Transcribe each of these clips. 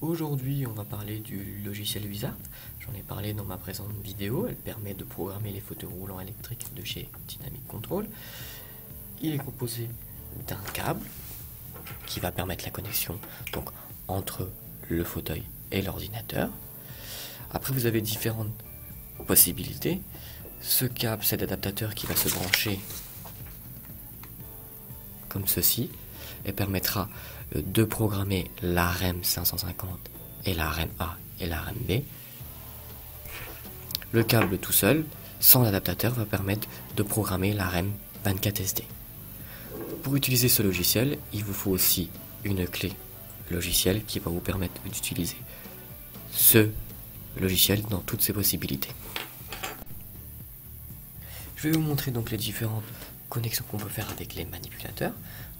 Aujourd'hui, on va parler du logiciel Wizard. J'en ai parlé dans ma présente vidéo. Elle permet de programmer les fauteuils roulants électriques de chez Dynamic Control. Il est composé d'un câble qui va permettre la connexion donc entre le fauteuil et l'ordinateur. Après, vous avez différentes possibilités. Ce câble, c'est l'adaptateur qui va se brancher comme ceci et permettra de programmer la REM 550 et la REM A et la REM B. Le câble tout seul, sans l'adaptateur, va permettre de programmer la REM 24 SD. Pour utiliser ce logiciel, il vous faut aussi une clé logicielle qui va vous permettre d'utiliser ce logiciel dans toutes ses possibilités. Je vais vous montrer donc les différentes connexions qu'on peut faire avec les manipulateurs.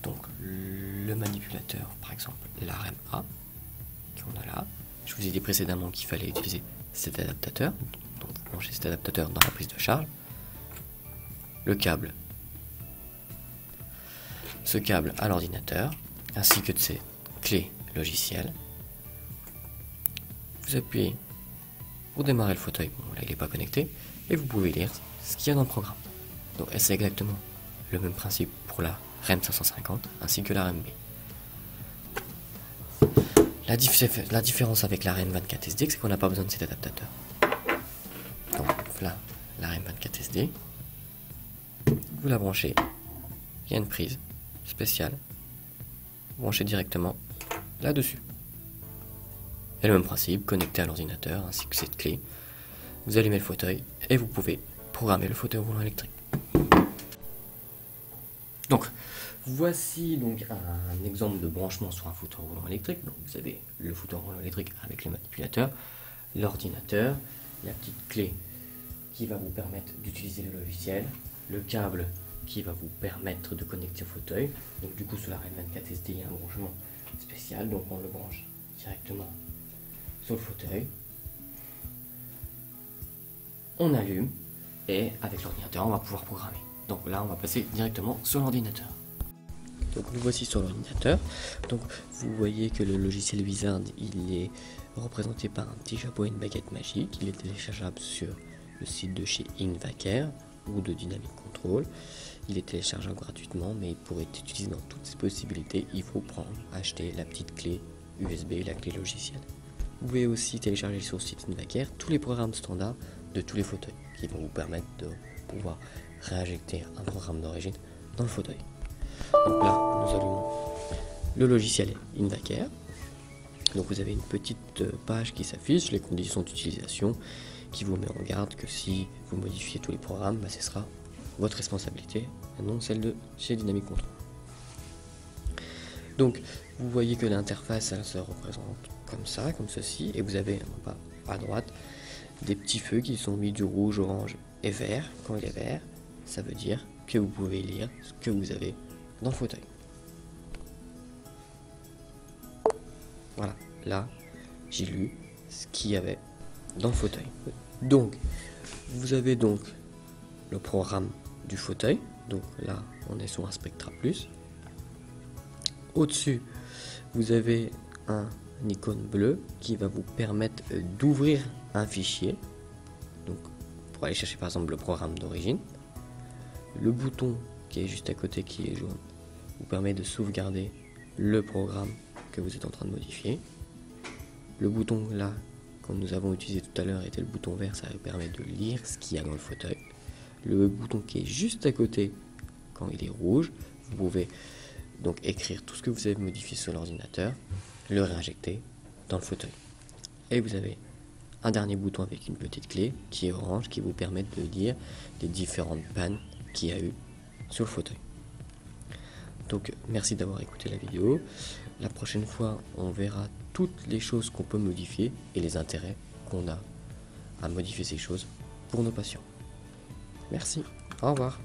Donc le manipulateur, par exemple la REM A, qu'on a là. Je vous ai dit précédemment qu'il fallait utiliser cet adaptateur. Donc vous branchez cet adaptateur dans la prise de charge. Le câble, ce câble à l'ordinateur, ainsi que de ses clés logicielles. Vous appuyez pour démarrer le fauteuil. Bon, là il n'est pas connecté. Et vous pouvez lire ce qu'il y a dans le programme. Donc c'est exactement le même principe pour la REM 550 ainsi que la REM B. La différence avec la REM 24 SD, c'est qu'on n'a pas besoin de cet adaptateur. Donc là, la REM 24 SD, vous la branchez, il y a une prise spéciale, vous branchez directement là-dessus. Et le même principe, connecté à l'ordinateur ainsi que cette clé, vous allumez le fauteuil et vous pouvez programmer le fauteuil roulant électrique. Donc, voici donc un exemple de branchement sur un fauteuil roulant électrique. Donc, vous avez le fauteuil roulant électrique avec le manipulateur, l'ordinateur, la petite clé qui va vous permettre d'utiliser le logiciel, le câble qui va vous permettre de connecter au fauteuil. Donc, du coup, sur la REM 24 SD, il y a un branchement spécial. Donc, on le branche directement sur le fauteuil. On allume et avec l'ordinateur, on va pouvoir programmer. Donc là, on va passer directement sur l'ordinateur. Donc nous voici sur l'ordinateur. Donc vous voyez que le logiciel Wizard, il est représenté par un petit chapeau et une baguette magique. Il est téléchargeable sur le site de chez Invacare ou de Dynamic Control. Il est téléchargeable gratuitement, mais pour être utilisé dans toutes ses possibilités, il faut acheter la petite clé USB, la clé logicielle. Vous pouvez aussi télécharger sur le site Invacare tous les programmes standards de tous les fauteuils qui vont vous permettre de pouvoir réinjecter un programme d'origine dans le fauteuil. Donc là, nous allumons le logiciel Invacare. Donc vous avez une petite page qui s'affiche, les conditions d'utilisation, qui vous met en garde que si vous modifiez tous les programmes, ce sera votre responsabilité et non celle de chez Dynamic Control. Donc vous voyez que l'interface, elle se représente comme ça, comme ceci, et vous avez en bas à droite des petits feux qui sont mis du rouge, orange et vert. Quand il est vert, ça veut dire que vous pouvez lire ce que vous avez dans le fauteuil. Voilà, là, j'ai lu ce qu'il y avait dans le fauteuil. Donc, vous avez donc le programme du fauteuil. Donc là, on est sur un Spectra Plus. Au-dessus, vous avez un icône bleu qui va vous permettre d'ouvrir un fichier. Donc, pour aller chercher par exemple le programme d'origine. Le bouton qui est juste à côté, qui est jaune, vous permet de sauvegarder le programme que vous êtes en train de modifier. Le bouton là, comme nous avons utilisé tout à l'heure, était le bouton vert, ça permet de lire ce qu'il y a dans le fauteuil. Le bouton qui est juste à côté, quand il est rouge, vous pouvez donc écrire tout ce que vous avez modifié sur l'ordinateur, le réinjecter dans le fauteuil. Et vous avez un dernier bouton avec une petite clé qui est orange, qui vous permet de lire les différentes pannes qu'il y a eu sur le fauteuil. Donc merci d'avoir écouté la vidéo. La prochaine fois, on verra toutes les choses qu'on peut modifier et les intérêts qu'on a à modifier ces choses pour nos patients. Merci, au revoir.